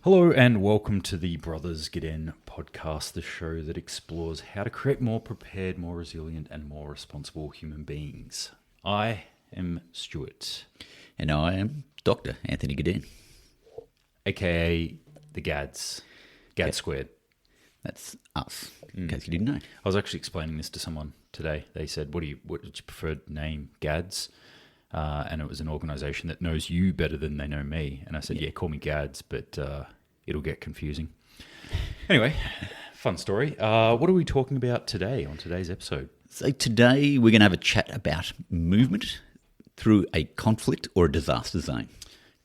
Hello and welcome to the Brothers Get In podcast, the show that explores how to create more prepared, more resilient, and more responsible human beings. I am Stuart. And I am Dr. Anthony Godin. AKA the Gads. Gad Squared. That's us, in case you didn't know. I was actually explaining this to someone today. They said, what's your preferred name? Gads? And it was an organisation that knows you better than they know me. And I said, yeah call me Gads, but it'll get confusing. Anyway, fun story. What are we talking about today on today's episode? So today we're going to have a chat about movement through a conflict or a disaster zone.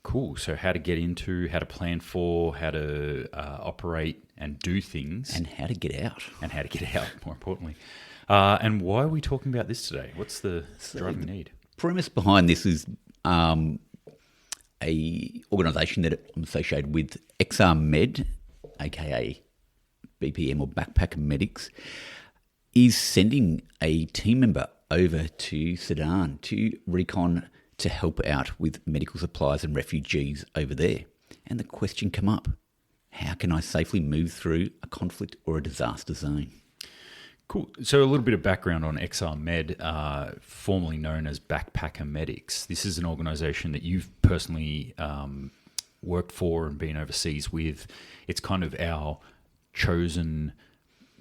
Cool. So how to get into, how to plan for, how to operate and do things. And how to get out. And how to get out, more importantly. And why are we talking about this today? What's the driving need? Premise behind this is a organisation that I'm associated with, XR Med, aka BPM or Backpacker Medics, is sending a team member over to Sudan to recon to help out with medical supplies and refugees over there. And the question come up, how can I safely move through a conflict or a disaster zone? Cool. So a little bit of background on XR Med, formerly known as Backpacker Medics. This is an organisation that you've personally worked for and been overseas with. It's kind of our chosen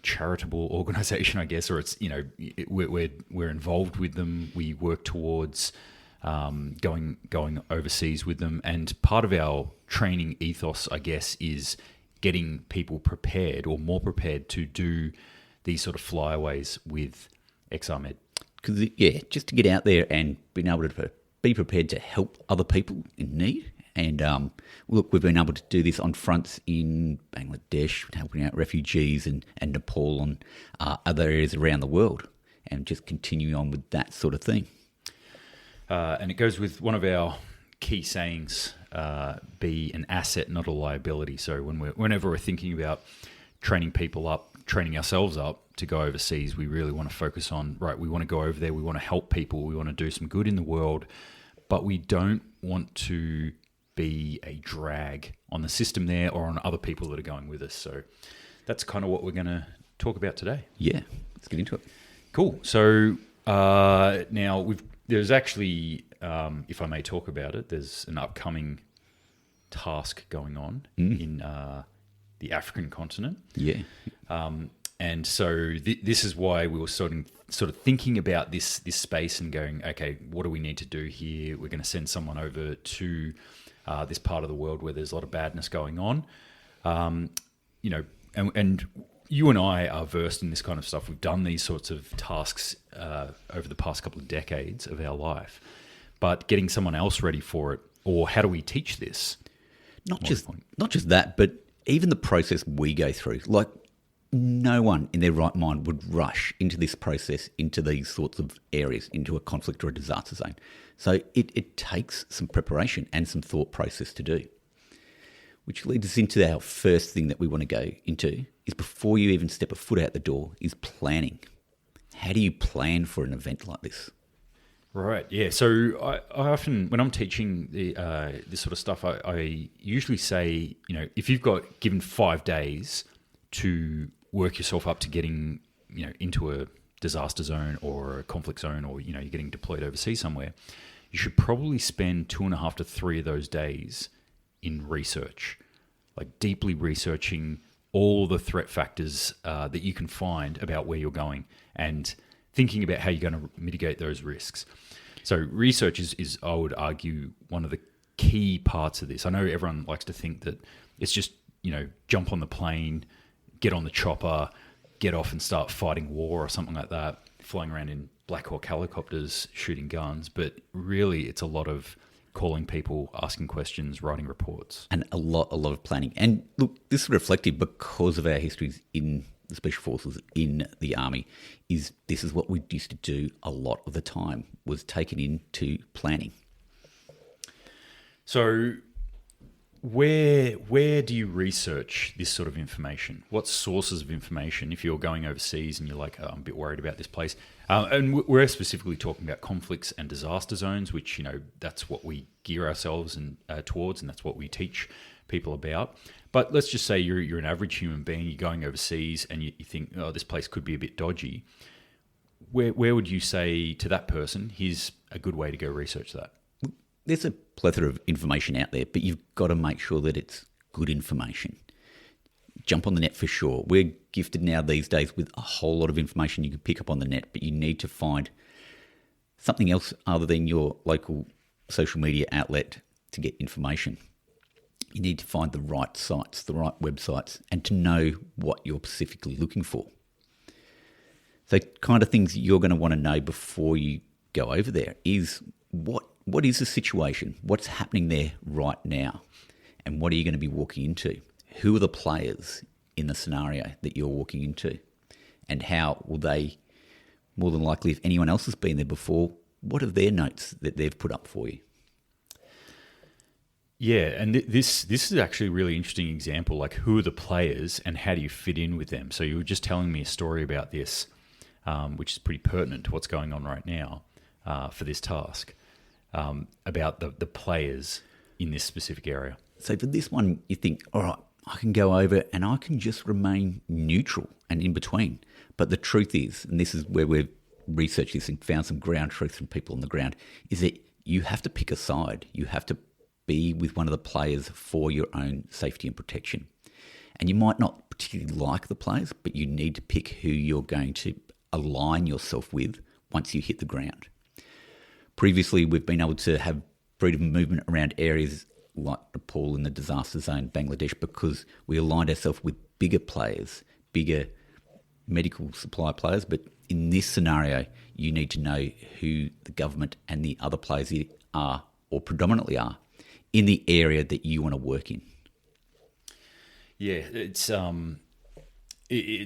charitable organisation, I guess, or it's, you know, we're involved with them. We work towards going overseas with them, and part of our training ethos, I guess, is getting people prepared or more prepared to do these sort of flyaways with XR Med. Because, yeah, just to get out there and being able to be prepared to help other people in need. And look, we've been able to do this on fronts in Bangladesh, helping out refugees, and Nepal, and other areas around the world, and just continuing on with that sort of thing. And it goes with one of our key sayings, be an asset, not a liability. So whenever we're thinking about training people up, training ourselves up to go overseas, we really want to focus on, right, we want to go over there, we want to help people, we want to do some good in the world, but we don't want to be a drag on the system there or on other people that are going with us. So that's kind of what we're going to talk about today. Yeah, let's get into it. Cool. So now there's actually, if I may talk about it, there's an upcoming task going on in the African continent. Yeah. And so this is why we were sort of thinking about this space and going, okay, what do we need to do here? We're going to send someone over to this part of the world where there's a lot of badness going on. You know, and you and I are versed in this kind of stuff. We've done these sorts of tasks over the past couple of decades of our life. But getting someone else ready for it, or how do we teach this? Not just that, but even the process we go through. Like, no one in their right mind would rush into this process, into these sorts of areas, into a conflict or a disaster zone. So it takes some preparation and some thought process to do. Which leads us into our first thing that we want to go into, is before you even step a foot out the door, is planning. How do you plan for an event like this? Right, yeah. So I often, when I'm teaching this sort of stuff, I usually say, you know, if you've got given 5 days to work yourself up to getting, you know, into a disaster zone or a conflict zone, or, you know, you're getting deployed overseas somewhere, you should probably spend 2.5 to 3 of those days in research, like deeply researching all the threat factors that you can find about where you're going and thinking about how you're going to mitigate those risks. So research is, I would argue, one of the key parts of this. I know everyone likes to think that it's just, you know, jump on the plane, get on the chopper, get off and start fighting war or something like that, flying around in Black Hawk helicopters, shooting guns. But really, it's a lot of calling people, asking questions, writing reports. And a lot of planning. And look, this is reflective because of our histories in the Special Forces, in the Army, is this is what we used to do a lot of the time, was taken into planning. So Where do you research this sort of information? What sources of information? If you're going overseas and you're like, oh, I'm a bit worried about this place, and we're specifically talking about conflicts and disaster zones, which that's what we gear ourselves and towards, and that's what we teach people about. But let's just say you're an average human being. You're going overseas and you think, oh, this place could be a bit dodgy. Where would you say to that person, here's a good way to go research that? There's a plethora of information out there, but you've got to make sure that it's good information. Jump on the net for sure. We're gifted now these days with a whole lot of information you can pick up on the net, but you need to find something else other than your local social media outlet to get information. You need to find the right sites, the right websites, and to know what you're specifically looking for. So kind of things you're going to want to know before you go over there is what is the situation? What's happening there right now? And what are you going to be walking into? Who are the players in the scenario that you're walking into? And how will they, more than likely, if anyone else has been there before, what are their notes that they've put up for you? Yeah, and this is actually a really interesting example, like who are the players and how do you fit in with them? So you were just telling me a story about this, which is pretty pertinent to what's going on right now for this task, about the players in this specific area. So for this one, you think, all right, I can go over and I can just remain neutral and in between. But the truth is, and this is where we've researched this and found some ground truth from people on the ground, is that you have to pick a side. You have to be with one of the players for your own safety and protection. And you might not particularly like the players, but you need to pick who you're going to align yourself with once you hit the ground. Previously, we've been able to have freedom of movement around areas like Nepal in the disaster zone, Bangladesh, because we aligned ourselves with bigger players, bigger medical supply players. But in this scenario, you need to know who the government and the other players are, or predominantly are, in the area that you want to work in. Yeah, it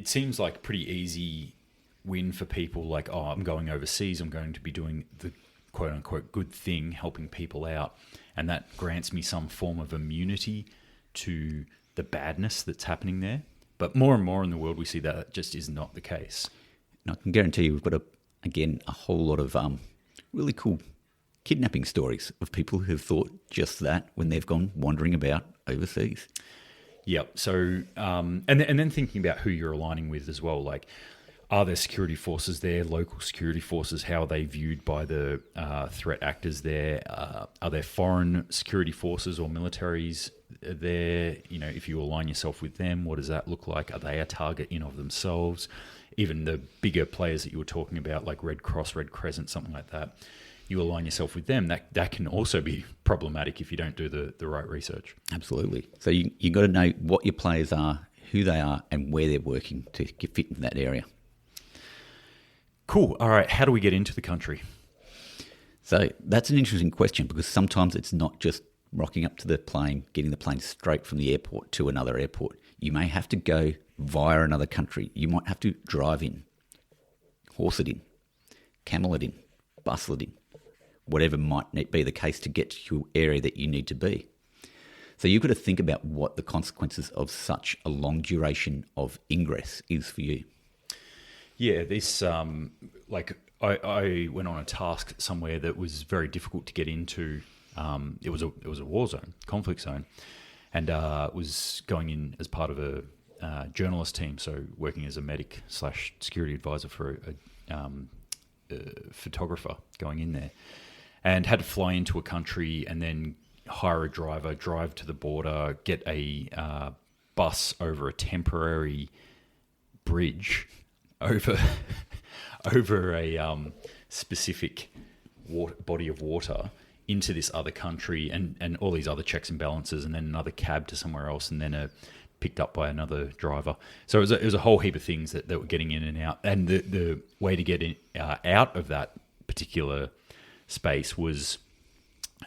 seems like a pretty easy win for people like, oh, I'm going overseas, I'm going to be doing the quote-unquote good thing, helping people out, and that grants me some form of immunity to the badness that's happening there. But more and more in the world, we see that just is not the case. And I can guarantee you we've got, a whole lot of really cool kidnapping stories of people who've thought just that when they've gone wandering about overseas. Yep. So, and then thinking about who you're aligning with as well, like, are there security forces there, local security forces? How are they viewed by the threat actors there? Are there foreign security forces or militaries there? If you align yourself with them, what does that look like? Are they a target in of themselves? Even the bigger players that you were talking about, like Red Cross, Red Crescent, something like that, you align yourself with them, that can also be problematic if you don't do the right research. Absolutely. So you got to know what your players are, who they are, and where they're working to fit into that area. Cool. All right. How do we get into the country? So that's an interesting question because sometimes it's not just rocking up to the plane, getting the plane straight from the airport to another airport. You may have to go via another country. You might have to drive in, horse it in, camel it in, bustle it in, whatever might be the case to get to your area that you need to be. So you've got to think about what the consequences of such a long duration of ingress is for you. Yeah, this I went on a task somewhere that was very difficult to get into. It was a war zone, conflict zone, and was going in as part of a journalist team, so working as a medic / security advisor for a photographer going in there, and had to fly into a country and then hire a driver, drive to the border, get a bus over a temporary bridge over a specific body of water into this other country, and all these other checks and balances, and then another cab to somewhere else, and then picked up by another driver. So it was a whole heap of things that were getting in and out. And the way to get out of that particular space was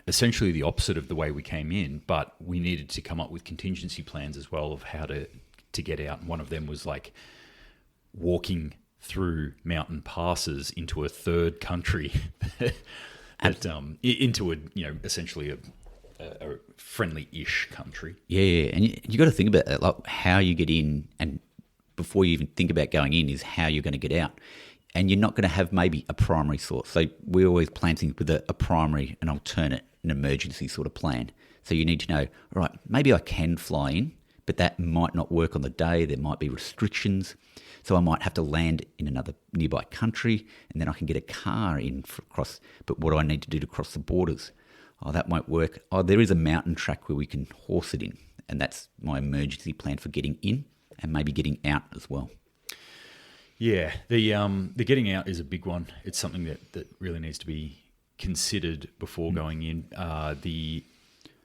essentially the opposite of the way we came in, but we needed to come up with contingency plans as well of how to get out. And one of them was like walking through mountain passes into a third country, into a essentially a friendly-ish country. Yeah, and you got to think about that, like how you get in, and before you even think about going in, is how you're going to get out. And you're not going to have maybe a primary source. So we always plan things with a primary, an alternate, an emergency sort of plan. So you need to know, all right, maybe I can fly in, but that might not work on the day. There might be restrictions. So I might have to land in another nearby country, and then I can get a car in for across. But what do I need to do to cross the borders? Oh, that won't work. Oh, there is a mountain track where we can horse it in. And that's my emergency plan for getting in and maybe getting out as well. Yeah, the getting out is a big one. It's something that really needs to be considered before going in. The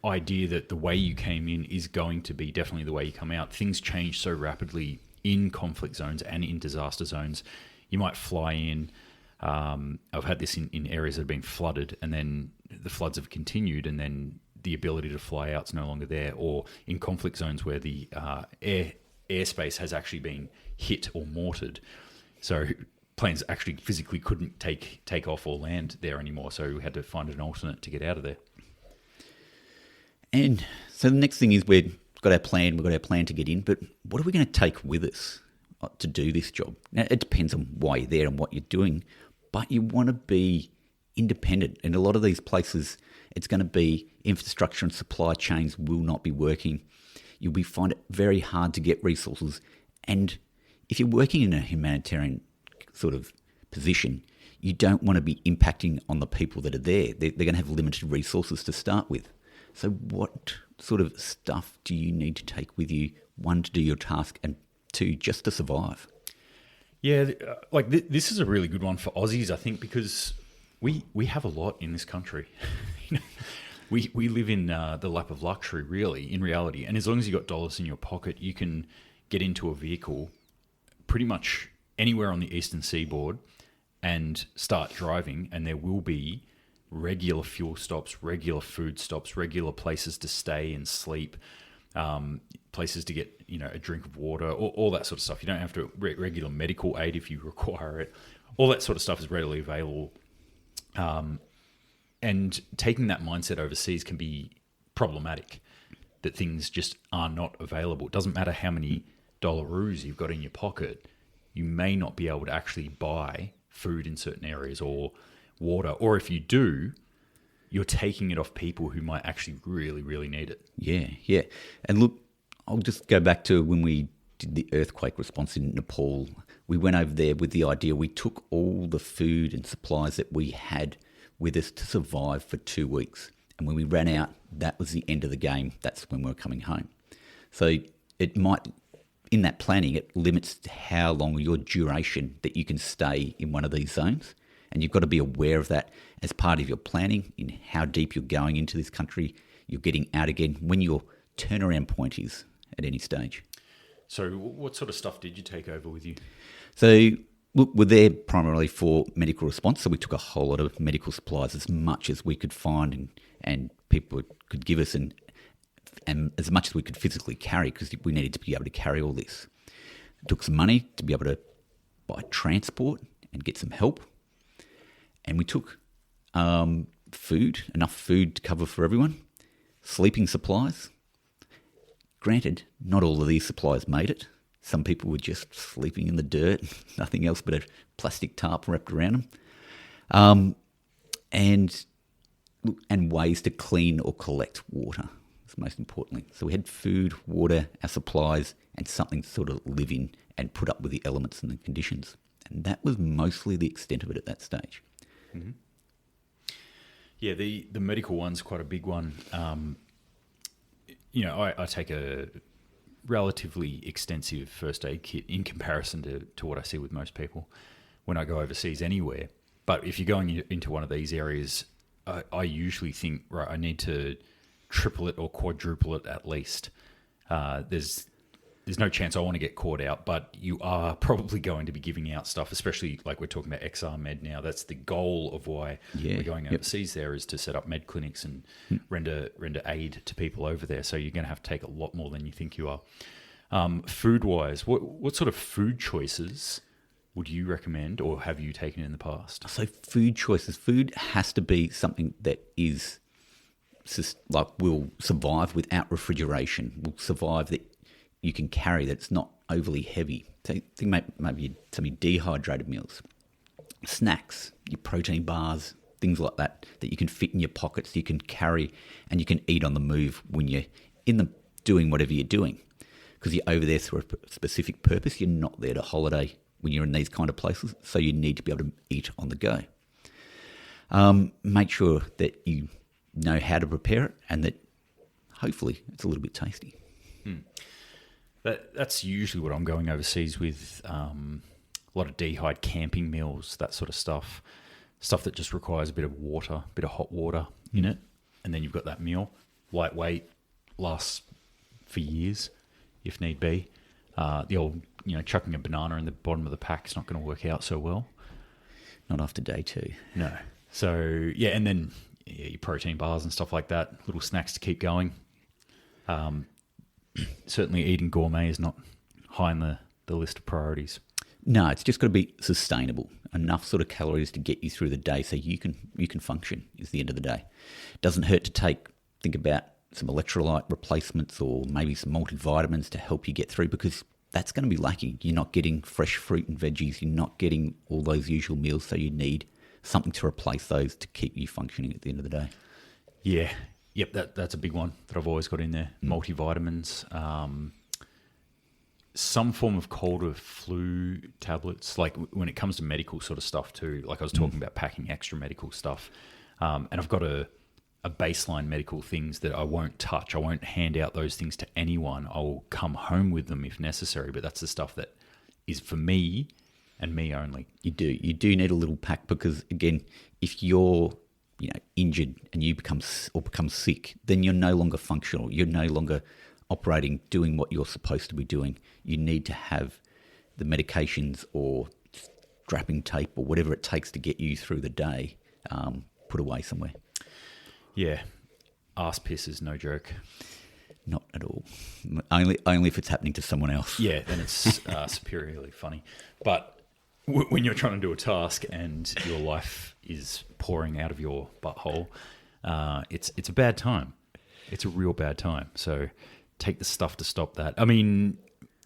idea that the way you came in is going to be definitely the way you come out. Things change so rapidly in conflict zones and in disaster zones. You might fly in. I've had this in areas that have been flooded, and then the floods have continued, and then the ability to fly out is no longer there. Or in conflict zones where the airspace has actually been hit or mortared, so planes actually physically couldn't take off or land there anymore. So we had to find an alternate to get out of there. And so the next thing is we've got our plan to get in, but what are we going to take with us to do this job? Now, it depends on why you're there and what you're doing, but you want to be independent. And a lot of these places, it's going to be infrastructure and supply chains will not be working. You'll find it very hard to get resources. And if you're working in a humanitarian sort of position, you don't want to be impacting on the people that are there. They're going to have limited resources to start with. So what sort of stuff do you need to take with you, one, to do your task, and two, just to survive? Yeah, this is a really good one for Aussies, I think, because we have a lot in this country. We live in the lap of luxury, really, in reality. And as long as you've got dollars in your pocket, you can get into a vehicle pretty much anywhere on the eastern seaboard and start driving, and there will be regular fuel stops, regular food stops, regular places to stay and sleep, places to get a drink of water, all that sort of stuff. You don't have to regular medical aid if you require it. All that sort of stuff is readily available. And taking that mindset overseas can be problematic, that things just are not available. It doesn't matter how many dollaroos you've got in your pocket, you may not be able to actually buy food in certain areas or water. Or if you do, you're taking it off people who might actually really, really need it. Yeah. And look, I'll just go back to when we did the earthquake response in Nepal. We went over there with the idea, we took all the food and supplies that we had with us to survive for 2 weeks. And when we ran out, that was the end of the game. That's when we were coming home. So it might, in that planning, it limits how long your duration that you can stay in one of these zones. And you've got to be aware of that as part of your planning, in how deep you're going into this country, you're getting out again, when your turnaround point is at any stage. So what sort of stuff did you take over with you? So look, we're there primarily for medical response. So we took a whole lot of medical supplies, as much as we could find and people could give us, and as much as we could physically carry, because we needed to be able to carry all this. It took some money to be able to buy transport and get some help. And we took food, enough food to cover for everyone, sleeping supplies. Granted, not all of these supplies made it. Some people were just sleeping in the dirt, nothing else but a plastic tarp wrapped around them. And ways to clean or collect water, is most importantly. So we had food, water, our supplies, and something to sort of live in and put up with the elements and the conditions. And that was mostly the extent of it at that stage. Mm-hmm. Yeah, the medical one's quite a big one. I take a relatively extensive first aid kit in comparison to what I see with most people when I go overseas anywhere. But if you're going into one of these areas, I usually think, right, I need to triple it or quadruple it at least. There's no chance I want to get caught out, but you are probably going to be giving out stuff, especially like we're talking about XR Med now. That's the goal of why we're going overseas there, is to set up med clinics and render aid to people over there. So you're going to have to take a lot more than you think you are. Food-wise, what sort of food choices would you recommend, or have you taken in the past? So food choices. Food has to be something that is will survive without refrigeration, will survive that you can carry, that it's not overly heavy. So think maybe some dehydrated meals, snacks, your protein bars, things like that you can fit in your pockets, you can carry, and you can eat on the move when you're doing whatever you're doing. Because you're over there for a specific purpose. You're not there to holiday when you're in these kind of places, so you need to be able to eat on the go. Make sure that you know how to prepare it and that hopefully it's a little bit tasty. That's usually what I'm going overseas with. A lot of dehydrated camping meals, that sort of stuff. Stuff that just requires a bit of water, a bit of hot water in it. And then you've got that meal, lightweight, lasts for years if need be. The old, chucking a banana in the bottom of the pack is not going to work out so well. Not after day 2. No. So, yeah, and then your protein bars and stuff like that, little snacks to keep going. Certainly eating gourmet is not high on the list of priorities. No, it's just got to be sustainable. Enough sort of calories to get you through the day so you can function is the end of the day. Doesn't hurt to think about some electrolyte replacements or maybe some multivitamins to help you get through, because that's going to be lacking. You're not getting fresh fruit and veggies. You're not getting all those usual meals, so you need something to replace those to keep you functioning at the end of the day. Yeah. Yep, that's a big one that I've always got in there. Multivitamins, some form of cold or flu tablets. Like when it comes to medical sort of stuff too, like I was talking about packing extra medical stuff. And I've got a baseline medical things that I won't touch. I won't hand out those things to anyone. I'll come home with them if necessary, but that's the stuff that is for me and me only. You do need a little pack, because again, if you're injured and you become sick, then you're no longer functional. You're no longer operating, doing what you're supposed to be doing. You need to have the medications or strapping tape or whatever it takes to get you through the day put away somewhere. Yeah, arse piss is no joke. Not at all. Only if it's happening to someone else. Yeah, then it's superiorly funny. But when you're trying to do a task and your life is pouring out of your butthole, it's a bad time. It's a real bad time. So take the stuff to stop that. I mean,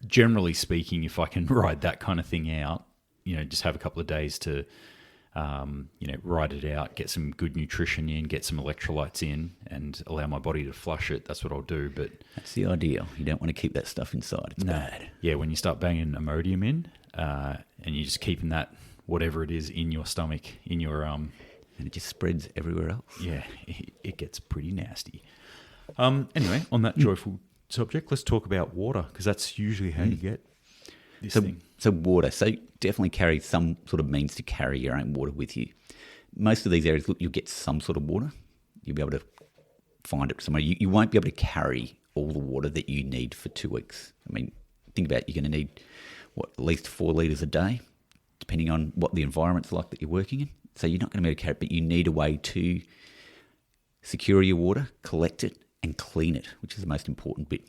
generally speaking, if I can ride that kind of thing out, just have a couple of days to, ride it out, get some good nutrition in, get some electrolytes in, and allow my body to flush it. That's what I'll do. But that's the idea. You don't want to keep that stuff inside. It's bad. Yeah, when you start banging Imodium in, and you're just keeping that, whatever it is, in your stomach, in your and it just spreads everywhere else. Yeah, it gets pretty nasty. Anyway, on that joyful subject, let's talk about water, because that's usually how you get this thing. So water. So definitely carry some sort of means to carry your own water with you. Most of these areas, look, you'll get some sort of water. You'll be able to find it somewhere. You won't be able to carry all the water that you need for 2 weeks. I mean, think about it. You're going to need, at least 4 litres a day, depending on what the environment's like that you're working in. So you're not going to be able to carry it, but you need a way to secure your water, collect it, and clean it, which is the most important bit.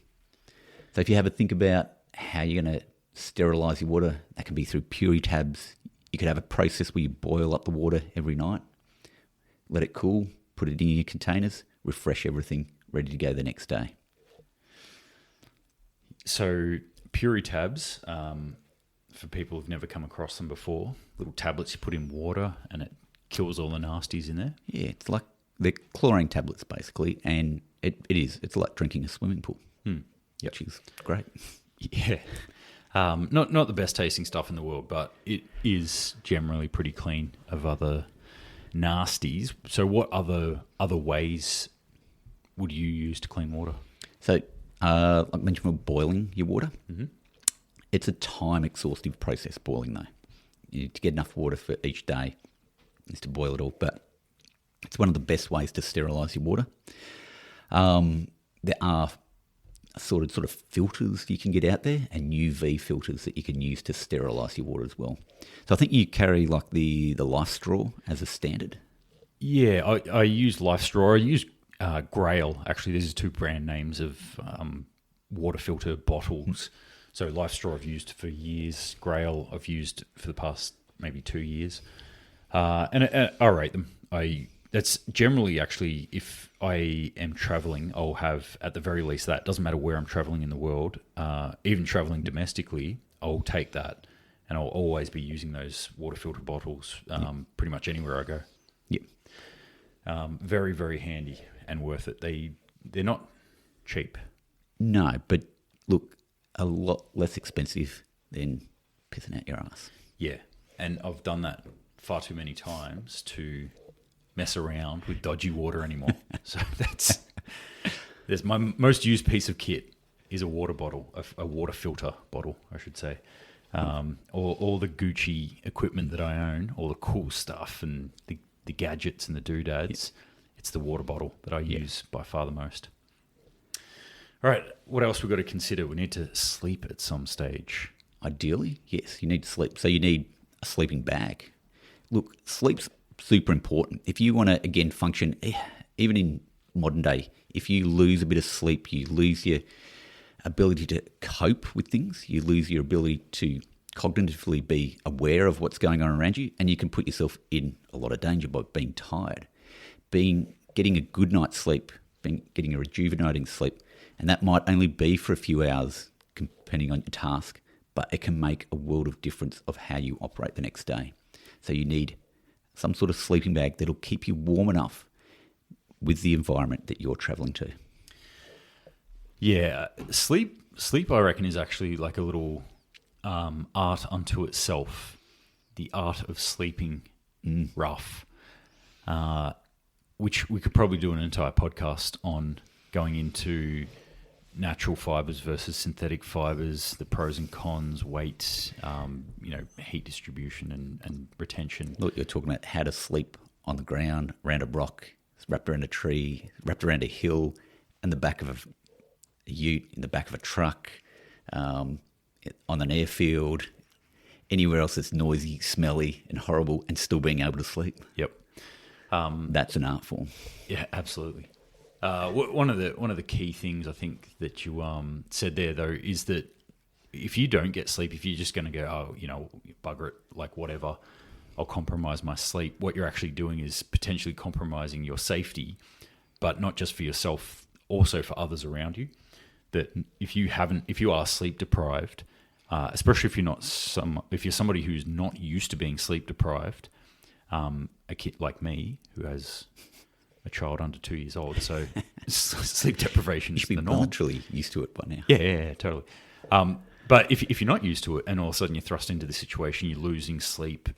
So if you have a think about how you're going to sterilise your water, that can be through Puri tabs. You could have a process where you boil up the water every night, let it cool, put it in your containers, refresh everything, ready to go the next day. So Puri tabs, for people who've never come across them before, little tablets you put in water and it kills all the nasties in there. Yeah, it's like they're chlorine tablets basically, and it's like drinking a swimming pool, which is great. Yeah. Not the best tasting stuff in the world, but it is generally pretty clean of other nasties. So what other ways would you use to clean water? So, like I mentioned, boiling your water. Mm-hmm. It's a time-exhaustive process, boiling, though. You need to get enough water for each day is to boil it all, but it's one of the best ways to sterilise your water. There are sort of filters you can get out there, and UV filters that you can use to sterilise your water as well. So I think you carry like the Life Straw as a standard. Yeah, I use Life Straw. I use Grail. Actually, these are two brand names of water filter bottles. So Life Straw I've used for years. Grail I've used for the past maybe 2 years. And I rate them. I that's generally actually, if I am traveling, I'll have at the very least that. Doesn't matter where I'm traveling in the world, even traveling domestically, I'll take that, and I'll always be using those water filter bottles pretty much anywhere I go. Yep. Very, very handy and worth it. They're not cheap. No, but look, a lot less expensive than pissing out your ass. Yeah, and I've done that far too many times to mess around with dodgy water anymore. So there's my most used piece of kit is a water bottle, a water filter bottle, I should say. All the Gucci equipment that I own, all the cool stuff and the gadgets and the doodads, it's the water bottle that I use by far the most. All right, what else we've got to consider? We need to sleep at some stage. Ideally, yes, you need to sleep. So you need a sleeping bag. Look, sleep's super important. If you want to, again, function, even in modern day, if you lose a bit of sleep, you lose your ability to cope with things. You lose your ability to cognitively be aware of what's going on around you, and you can put yourself in a lot of danger by being tired. Getting a good night's sleep, getting a rejuvenating sleep, and that might only be for a few hours, depending on your task, but it can make a world of difference of how you operate the next day. So you need some sort of sleeping bag that'll keep you warm enough with the environment that you're traveling to. Yeah, sleep I reckon is actually like a little art unto itself. The art of sleeping rough, which we could probably do an entire podcast on, going into natural fibers versus synthetic fibers, the pros and cons, weight, heat distribution and retention. Look, you're talking about how to sleep on the ground, around a rock, wrapped around a tree, wrapped around a hill, in the back of a ute, in the back of a truck, on an airfield, anywhere else that's noisy, smelly and horrible, and still being able to sleep. Yep. That's an art form. Yeah, absolutely. One of the key things I think that you said there, though, is that if you don't get sleep, if you're just going to go, bugger it, like whatever, I'll compromise my sleep, what you're actually doing is potentially compromising your safety, but not just for yourself, also for others around you. That if you are sleep deprived, especially if you're somebody who's not used to being sleep deprived, a kid like me who has a child under 2 years old, so sleep deprivation is the norm. You should be literally used to it by now. Yeah, totally. But if you're not used to it, and all of a sudden you're thrust into the situation, you're losing sleep,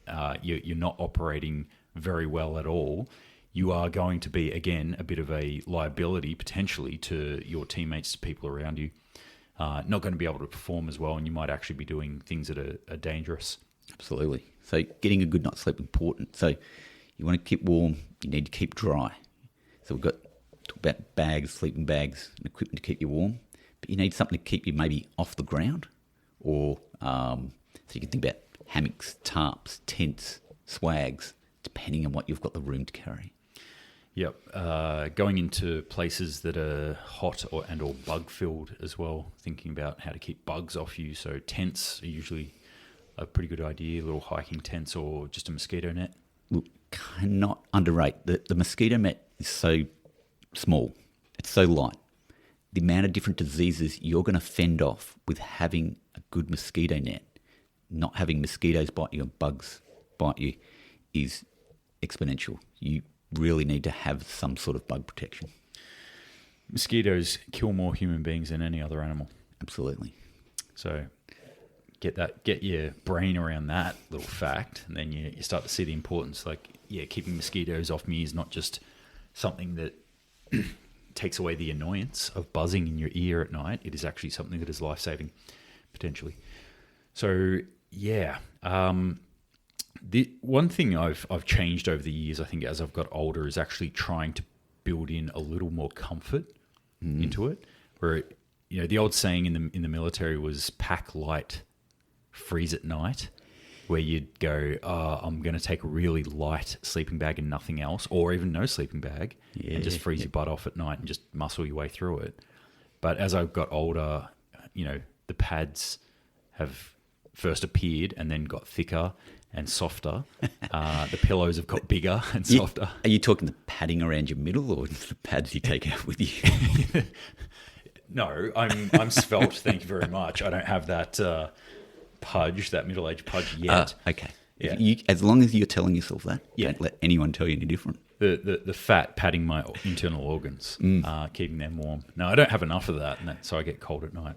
you're not operating very well at all, you are going to be, again, a bit of a liability potentially to your teammates, to people around you. Not going to be able to perform as well, and you might actually be doing things that are dangerous. Absolutely. So getting a good night's sleep is important. So you want to keep warm, you need to keep dry. So we've got talk about bags, sleeping bags, and equipment to keep you warm, but you need something to keep you maybe off the ground, or so you can think about hammocks, tarps, tents, swags, depending on what you've got the room to carry. Yep. Going into places that are hot or bug filled as well, thinking about how to keep bugs off you. So tents are usually a pretty good idea, little hiking tents or just a mosquito net. Look, cannot underrate the mosquito net is so small, it's so light. The amount of different diseases you're going to fend off with having a good mosquito net, not having mosquitoes bite you and bugs bite you, is exponential. You really need to have some sort of bug protection. Mosquitoes kill more human beings than any other animal. Absolutely. So get your brain around that little fact, and then you start to see the importance. Keeping mosquitoes off me is not just something that takes away the annoyance of buzzing in your ear at night. It is actually something that is life-saving, potentially. So, yeah. The one thing I've changed over the years, I think, as I've got older, is actually trying to build in a little more comfort into it. Where the old saying in the military was pack light, freeze at night, where you'd go, I'm going to take a really light sleeping bag and nothing else, or even no sleeping bag, and just freeze your butt off at night and just muscle your way through it. But as I've got older, the pads have first appeared and then got thicker, and softer. The pillows have got bigger and softer. Are you talking the padding around your middle or the pads you take out with you? No, I'm svelte. Thank you very much. I don't have that pudge, that middle-aged pudge yet. Okay. Yeah. As long as you're telling yourself that, don't let anyone tell you any different. The fat padding my internal organs, keeping them warm. No, I don't have enough of that, so I get cold at night.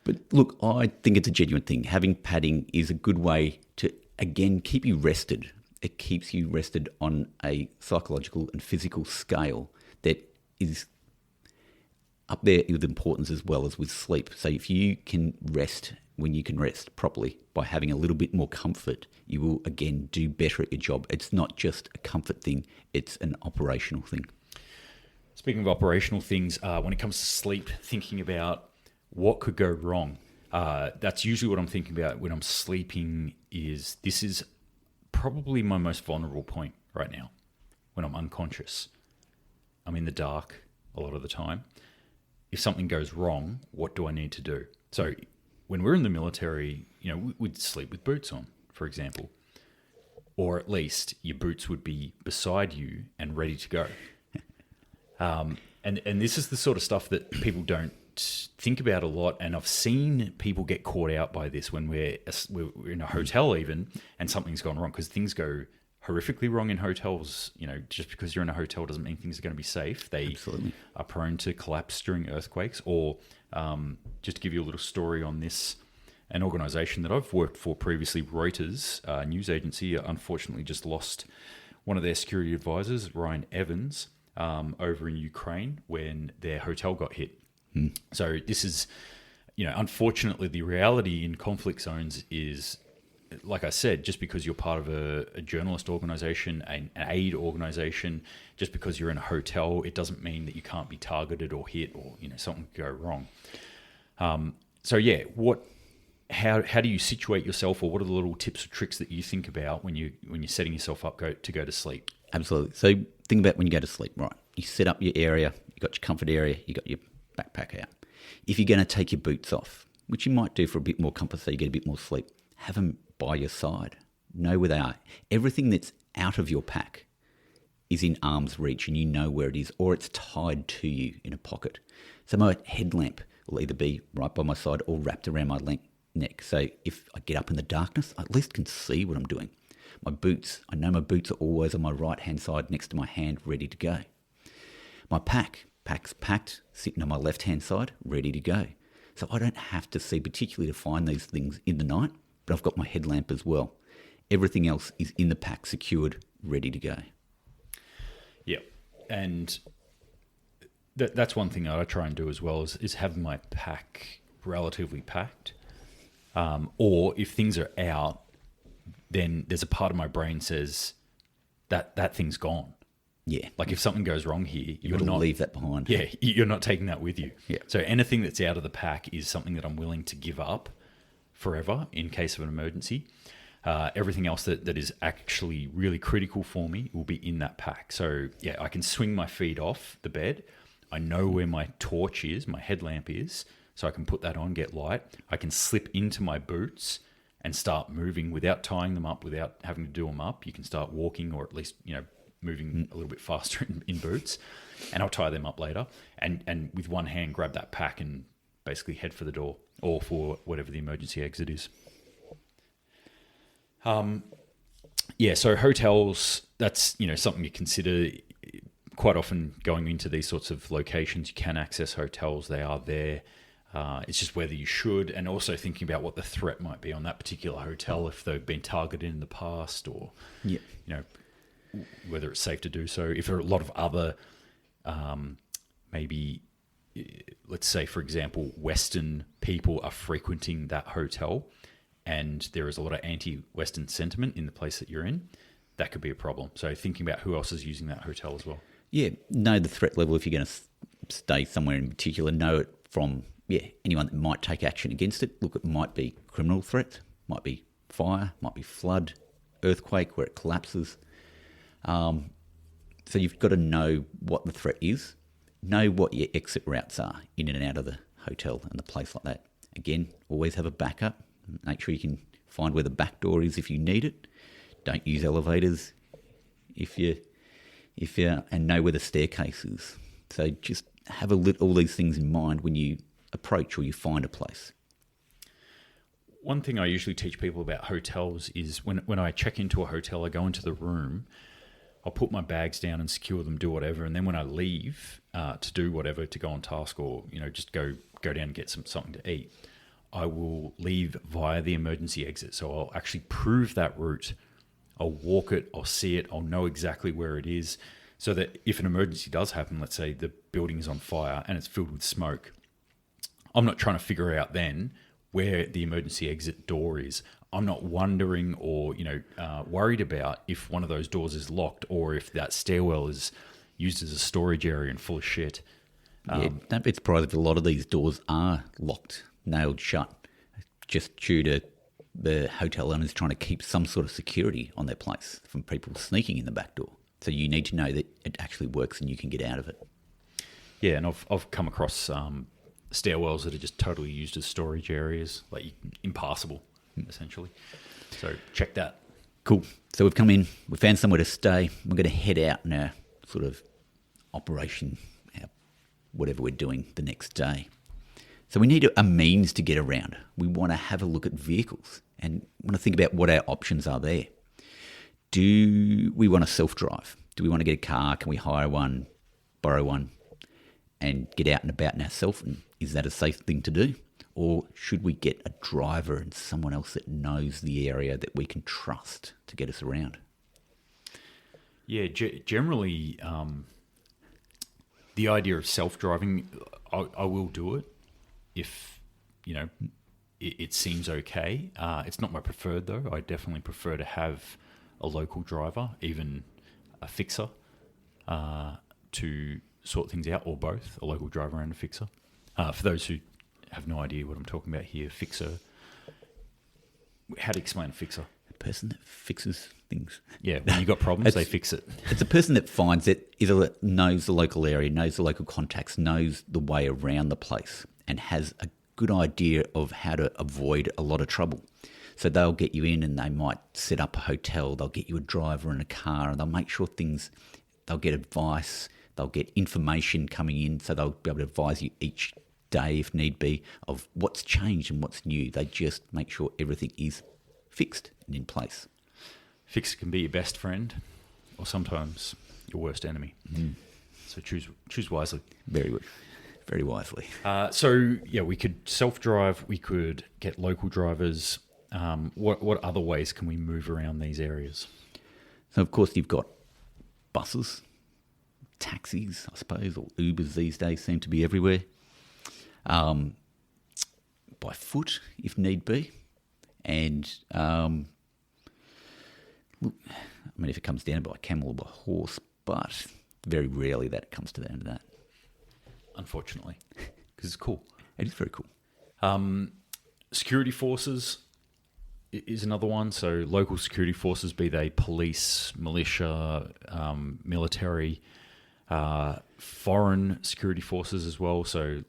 But look, I think it's a genuine thing. Having padding is a good way to, again, keep you rested. It keeps you rested on a psychological and physical scale that is up there with importance as well as with sleep. So if you can rest when you can rest properly by having a little bit more comfort, you will, again, do better at your job. It's not just a comfort thing, it's an operational thing. Speaking of operational things, when it comes to sleep, thinking about what could go wrong, that's usually what I'm thinking about when I'm sleeping. This is probably my most vulnerable point right now, when I'm unconscious. I'm in the dark a lot of the time. If something goes wrong, what do I need to do? So when we're in the military, we'd sleep with boots on, for example. Or at least your boots would be beside you and ready to go. And this is the sort of stuff that people don't think about a lot. And I've seen people get caught out by this when we're in a hotel even, and something's gone wrong, because things go horrifically wrong in hotels. Just because you're in a hotel doesn't mean things are going to be safe. They Absolutely are prone to collapse during earthquakes. Or just to give you a little story on this, an organisation that I've worked for previously, Reuters, news agency, unfortunately just lost one of their security advisors, Ryan Evans, over in Ukraine when their hotel got hit. So this is, unfortunately, the reality in conflict zones is, like I said, just because you're part of a journalist organisation, an aid organisation, just because you're in a hotel, it doesn't mean that you can't be targeted or hit or something could go wrong. How do you situate yourself, or what are the little tips or tricks that you think about when you're setting yourself up to go to sleep? Absolutely. So think about when you go to sleep, right? You set up your area, you got your comfort area, you got your backpack out. If you're going to take your boots off, which you might do for a bit more comfort so you get a bit more sleep, have them by your side. Know where they are. Everything that's out of your pack is in arm's reach and you know where it is, or it's tied to you in a pocket. So my headlamp will either be right by my side or wrapped around my neck. So if I get up in the darkness, I at least can see what I'm doing. My boots, I know my boots are always on my right-hand side next to my hand, ready to go. My pack's packed, sitting on my left-hand side, ready to go. So I don't have to see particularly to find these things in the night, but I've got my headlamp as well. Everything else is in the pack, secured, ready to go. Yeah, and that's one thing that I try and do as well is have my pack relatively packed. Or if things are out, then there's a part of my brain says that thing's gone. Yeah. Like if something goes wrong here, you're not leave that behind. Yeah, you're not taking that with you. Yeah. So anything that's out of the pack is something that I'm willing to give up forever in case of an emergency. Everything else that is actually really critical for me will be in that pack. So yeah, I can swing my feet off the bed. I know where my torch is, my headlamp is, so I can put that on, get light. I can slip into my boots and start moving without tying them up, without having to do them up. You can start walking, or at least, moving a little bit faster in boots, and I'll tie them up later. And with one hand, grab that pack and basically head for the door or for whatever the emergency exit is. So hotels, that's, something you consider. Quite often going into these sorts of locations, you can access hotels. They are there. It's just whether you should, and also thinking about what the threat might be on that particular hotel, if they've been targeted in the past, or, whether it's safe to do so. If there are a lot of other, maybe, let's say, for example, Western people are frequenting that hotel and there is a lot of anti-Western sentiment in the place that you're in, that could be a problem. So thinking about who else is using that hotel as well. Yeah, know the threat level if you're going to stay somewhere in particular. Know it from, anyone that might take action against it. Look, it might be criminal threat, might be fire, might be flood, earthquake where it collapses. So you've got to know what the threat is, know what your exit routes are in and out of the hotel and the place like that. Again, always have a backup. Make sure you can Find where the back door is if you need it. Don't use elevators and know where the staircase is. So just have all these things in mind when you approach or you find a place. One thing I usually teach people about hotels is when I check into a hotel, I go into the room, I'll put my bags down and secure them, do whatever, and then when I leave to do whatever, to go on task or just go down and get something to eat, I will leave via the emergency exit. So I'll actually prove that route. I'll walk it, I'll see it, I'll know exactly where it is, so that if an emergency does happen, let's say the building is on fire and it's filled with smoke, I'm not trying to figure out then where the emergency exit door is. I'm not wondering or worried about if one of those doors is locked or if that stairwell is used as a storage area and full of shit. Don't be surprised if a lot of these doors are locked, nailed shut, just due to the hotel owners trying to keep some sort of security on their place from people sneaking in the back door. So you need to know that it actually works and you can get out of it. Yeah, and I've come across stairwells that are just totally used as storage areas, like impassable, essentially. So check that. Cool. So we've come in, we found somewhere to stay. We're going to head out in our sort of operation, whatever we're doing the next day. So we need a means to get around. We want to have a look at vehicles and want to think about what our options are there. Do we want to self-drive? Do we want to get a car? Can we hire one, borrow one, and get out and about in ourselves? And is that a safe thing to do? Or should we get a driver and someone else that knows the area that we can trust to get us around? Yeah, generally, the idea of self-driving, I will do it if, it seems okay. It's not my preferred, though. I definitely prefer to have a local driver, even a fixer, to sort things out, or both, a local driver and a fixer. For those who have no idea what I'm talking about here, fixer, how do you explain a fixer? A person that fixes things. Yeah, when you've got problems, they fix it. It's a person that finds it, either knows the local area, knows the local contacts, knows the way around the place, and has a good idea of how to avoid a lot of trouble. So they'll get you in and they might set up a hotel, they'll get you a driver and a car, and they'll make sure they'll get advice, they'll get information coming in, so they'll be able to advise you each day, if need be, of what's changed and what's new. They just make sure everything is fixed and in place. Fixer can be your best friend, or sometimes your worst enemy. So choose wisely. Very wisely. We could self-drive. We could get local drivers. What other ways can we move around these areas? So, of course, you've got buses, taxis, I suppose, or Ubers these days seem to be everywhere. By foot, if need be. And, if it comes down by camel or by horse, but very rarely that comes to the end of that. Unfortunately, because it's cool. It is very cool. Security forces is another one. So local security forces, be they police, militia, military, foreign security forces as well. So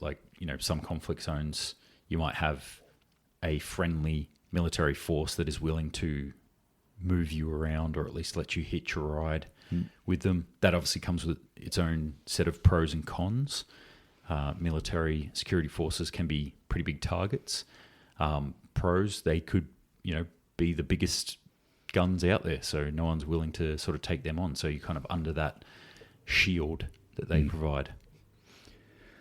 some conflict zones, you might have a friendly military force that is willing to move you around, or at least let you hitch a ride with them. That obviously comes with its own set of pros and cons. Military security forces can be pretty big targets. Pros, they could, be the biggest guns out there, so no one's willing to sort of take them on. So you're kind of under that shield that they provide.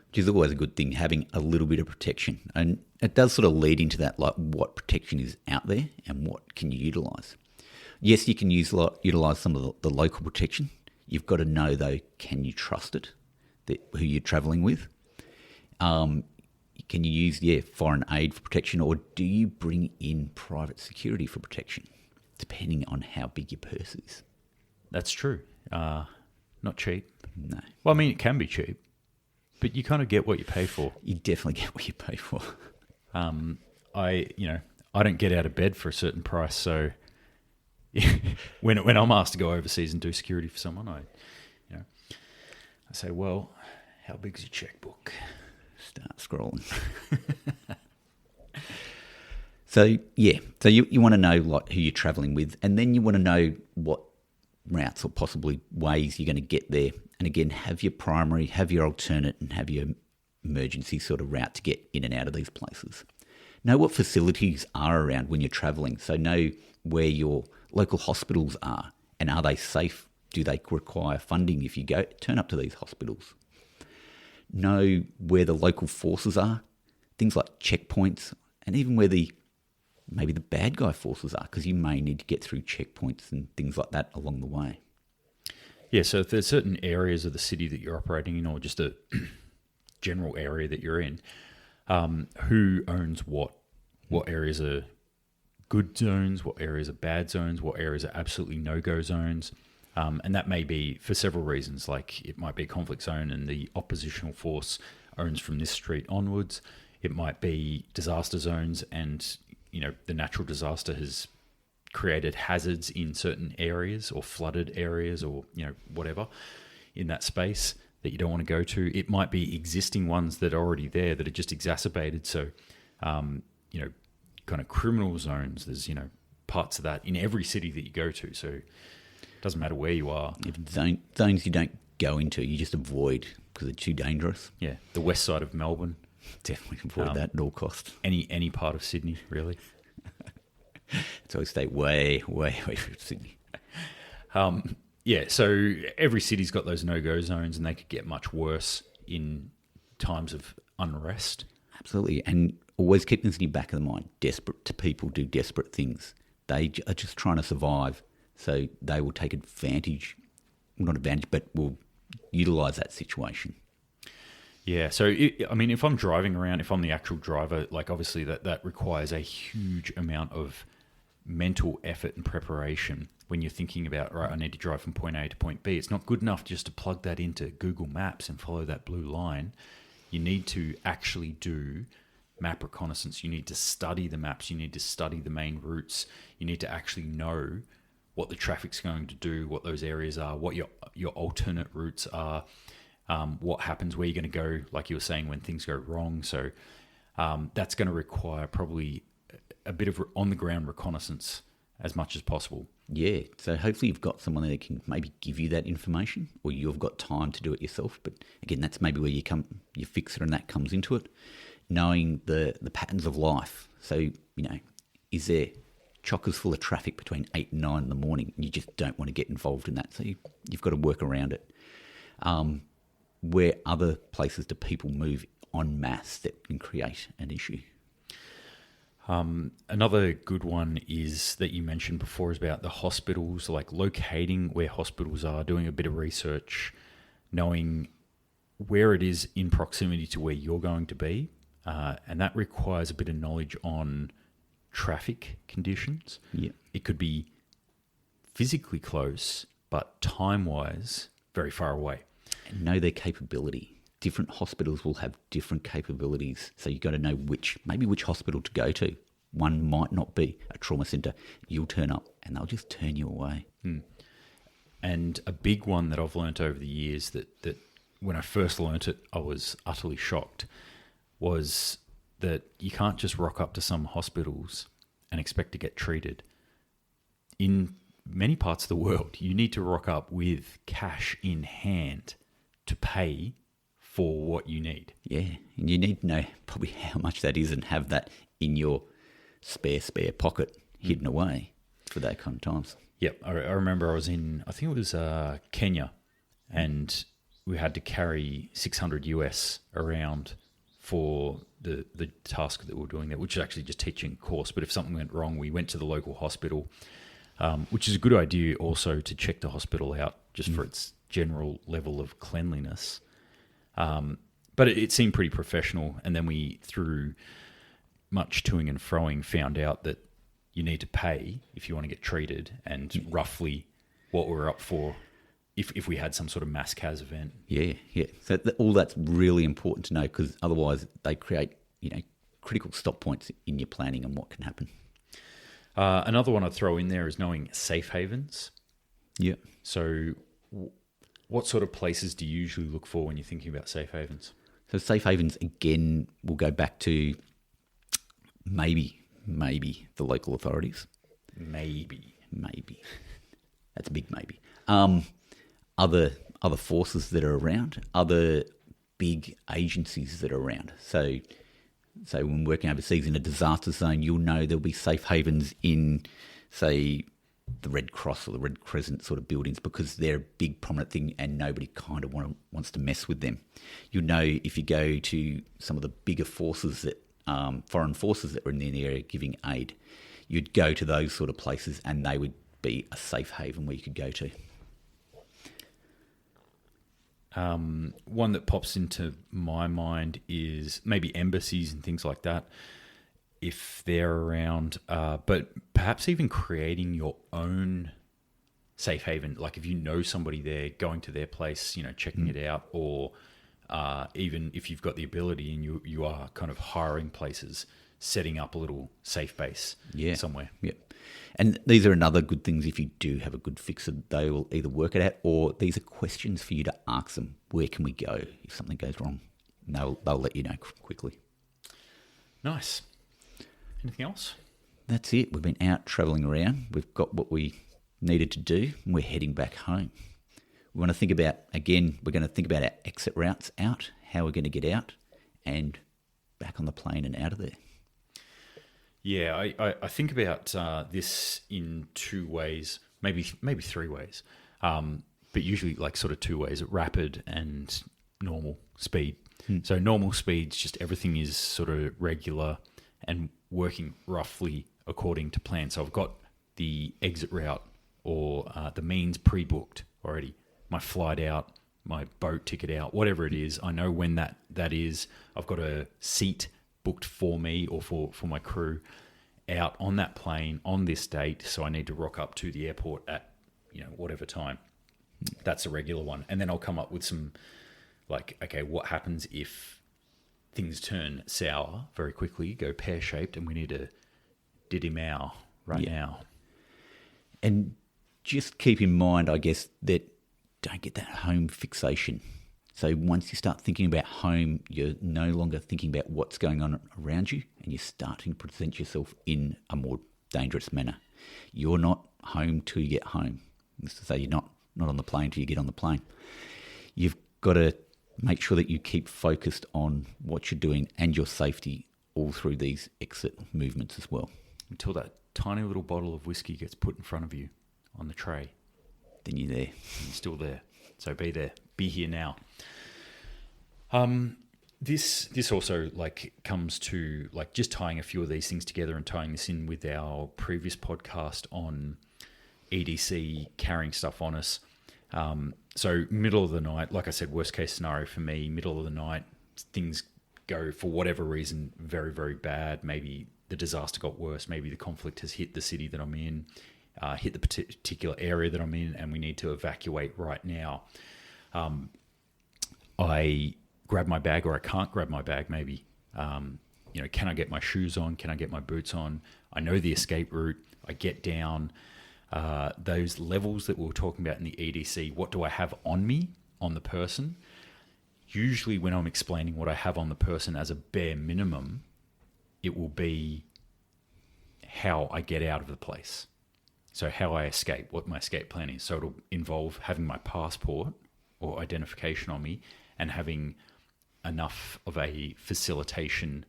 Which is always a good thing, having a little bit of protection. And it does sort of lead into that, like what protection is out there and what can you utilise. Yes, you can utilise some of the local protection. You've got to know, though, can you trust it, who you're travelling with? Can you use, foreign aid for protection, or do you bring in private security for protection, depending on how big your purse is? That's true. Not cheap. No. Well, it can be cheap, but you kind of get what you pay for. You definitely get what you pay for. I don't get out of bed for a certain price, so when I'm asked to go overseas and do security for someone, I say, well, how big's your checkbook? Start scrolling. So you want to know like who you're travelling with, and then you want to know what routes or possibly ways you're going to get there. And again, have your primary, have your alternate, and have your emergency sort of route to get in and out of these places. Know what facilities are around when you're travelling. So know where your local hospitals are, and are they safe? Do they require funding if you turn up to these hospitals? Know where the local forces are, things like checkpoints, and even where maybe the bad guy forces are, because you may need to get through checkpoints and things like that along the way. Yeah, so if there's certain areas of the city that you're operating in, or just a general area that you're in, who owns what? What areas are good zones? What areas are bad zones? What areas are absolutely no-go zones? And that may be for several reasons. Like it might be a conflict zone and the oppositional force owns from this street onwards. It might be disaster zones and, the natural disaster has created hazards in certain areas or flooded areas or, whatever in that space that you don't want to go to. It might be existing ones that are already there that are just exacerbated. So, kind of criminal zones, there's, parts of that in every city that you go to. So it doesn't matter where you are. Zones you don't go into, you just avoid because they're too dangerous. Yeah, the west side of Melbourne. Definitely avoid that at all costs. Any part of Sydney, really. So we stay way, way away from Sydney. So every city's got those no-go zones and they could get much worse in times of unrest. Absolutely. And always keep this in your back of the mind. Desperate people do desperate things. They are just trying to survive. So they will take advantage, not advantage, but will utilise that situation. Yeah, so if I'm driving around, if I'm the actual driver, like obviously that requires a huge amount of mental effort and preparation when you're thinking about, right, I need to drive from point A to point B. It's not good enough just to plug that into Google Maps and follow that blue line. You need to actually do map reconnaissance. You need to study the maps. You need to study the main routes. You need to actually know what the traffic's going to do, what those areas are, what your alternate routes are, what happens, where you're going to go, like you were saying, when things go wrong. So that's going to require probably a bit of on-the-ground reconnaissance as much as possible. Yeah, so hopefully you've got someone that can maybe give you that information, or you've got time to do it yourself. But again, that's maybe where your fixer and that comes into it. Knowing the patterns of life. So, is there chockers full of traffic between 8 and 9 in the morning, and you just don't want to get involved in that. So you've got to work around it. Where other places do people move en masse that can create an issue? Another good one is that you mentioned before is about the hospitals, like locating where hospitals are, doing a bit of research, knowing where it is in proximity to where you're going to be. And that requires a bit of knowledge on traffic conditions. Yeah. It could be physically close, but time-wise, very far away. And know their capability. Different hospitals will have different capabilities. So you've got to know which hospital to go to. One might not be a trauma centre. You'll turn up and they'll just turn you away. And a big one that I've learnt over the years that when I first learnt it, I was utterly shocked, was that you can't just rock up to some hospitals and expect to get treated. In many parts of the world, you need to rock up with cash in hand to pay for what you need. Yeah, and you need to know probably how much that is and have that in your spare pocket hidden away for that kind of times. Yep, I remember I was in, I think it was Kenya, and we had to carry 600 US around for the task that we were doing there, which is actually just teaching a course. But if something went wrong, we went to the local hospital, which is a good idea also to check the hospital out just for its general level of cleanliness. But it seemed pretty professional. And then we, through much toing and froing, found out that you need to pay if you want to get treated, and roughly what we're up for if we had some sort of mass CAS event. Yeah. So all that's really important to know, because otherwise they create, critical stop points in your planning and what can happen. Another one I'd throw in there is knowing safe havens. Yeah. So what sort of places do you usually look for when you're thinking about safe havens? So safe havens, again, will go back to maybe maybe the local authorities. Maybe. That's a big maybe. Other forces that are around, other big agencies that are around. So when working overseas in a disaster zone, you'll know there'll be safe havens in, say, the Red Cross or the Red Crescent sort of buildings, because they're a big prominent thing and nobody kind of wants to mess with them. You'll know if you go to some of the bigger forces that foreign forces that are in the area giving aid, you'd go to those sort of places and they would be a safe haven where you could go to. One that pops into my mind is maybe embassies and things like that, if they're around, but perhaps even creating your own safe haven. Like if you know somebody there, going to their place, checking it out, or even if you've got the ability and you are kind of hiring places, setting up a little safe base somewhere. Yeah. And these are another good things. If you do have a good fixer, they will either work it out, or these are questions for you to ask them. Where can we go if something goes wrong? And they'll let you know quickly. Nice. Anything else? That's it. We've been out travelling around. We've got what we needed to do, and we're heading back home. We want to think about, again, we're going to think about our exit routes out, how we're going to get out, and back on the plane and out of there. Yeah, I think about this in two ways, maybe three ways, but usually like sort of two ways: rapid and normal speed. So normal speed's just everything is sort of regular and working roughly according to plan. So I've got the exit route or the means pre-booked already, my flight out, my boat ticket out, whatever it is. I know when that is. I've got a seat booked for me or for my crew out on that plane on this date, so I need to rock up to the airport at whatever time. That's a regular one. And then I'll come up with some like, okay, what happens if things turn sour very quickly, go pear-shaped, and we need to diddy-mow now. And just keep in mind, I guess, that don't get that home fixation. So once you start thinking about home, you're no longer thinking about what's going on around you, and you're starting to present yourself in a more dangerous manner. You're not home till you get home. That's to say, you're not on the plane till you get on the plane. You've got to make sure that you keep focused on what you're doing and your safety all through these exit movements as well. Until that tiny little bottle of whiskey gets put in front of you on the tray. Then you're there. You're still there. So be there. Be here now. This also like comes to like just tying a few of these things together and tying this in with our previous podcast on EDC carrying stuff on us. So middle of the night, like I said, worst case scenario for me, middle of the night, things go for whatever reason very, very bad. Maybe the disaster got worse. Maybe the conflict has hit the city that I'm in, hit the particular area that I'm in, and we need to evacuate right now. I grab my bag, or I can't grab my bag maybe. Can I get my shoes on? Can I get my boots on? I know the escape route. I get down. Those levels that we were talking about in the EDC, what do I have on me, on the person? Usually when I'm explaining what I have on the person as a bare minimum, it will be how I get out of the place. So how I escape, what my escape plan is. So it'll involve having my passport or identification on me and having enough of a facilitation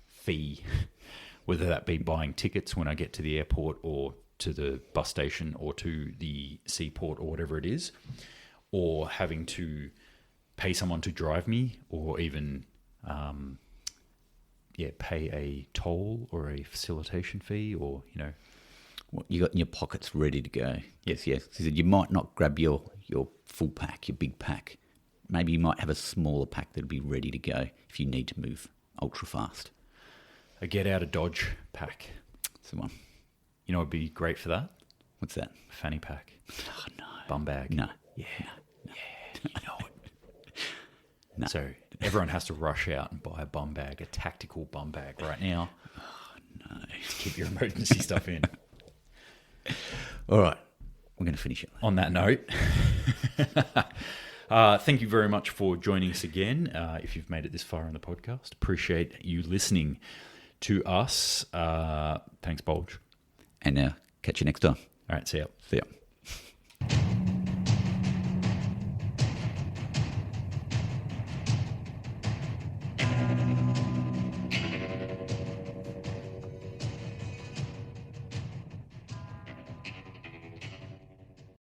fee, whether that be buying tickets when I get to the airport or to the bus station or to the seaport or whatever it is, or having to pay someone to drive me, or even pay a toll or a facilitation fee, or what you got in your pockets ready to go. Yes. So you might not grab your full pack, your big pack. Maybe you might have a smaller pack that'd be ready to go if you need to move ultra fast. A get out of Dodge pack. That's the one. You know, it'd be great for that. What's that? Fanny pack. Oh, no. Bum bag. No. Yeah. You know it. No. So everyone has to rush out and buy a bum bag, a tactical bum bag right now. Oh, no. Just keep your emergency stuff in. All right. We're going to finish it. On that note, thank you very much for joining us again. If you've made it this far in the podcast, appreciate you listening to us. Thanks, Bulge. And catch you next time. All right, see ya. See ya.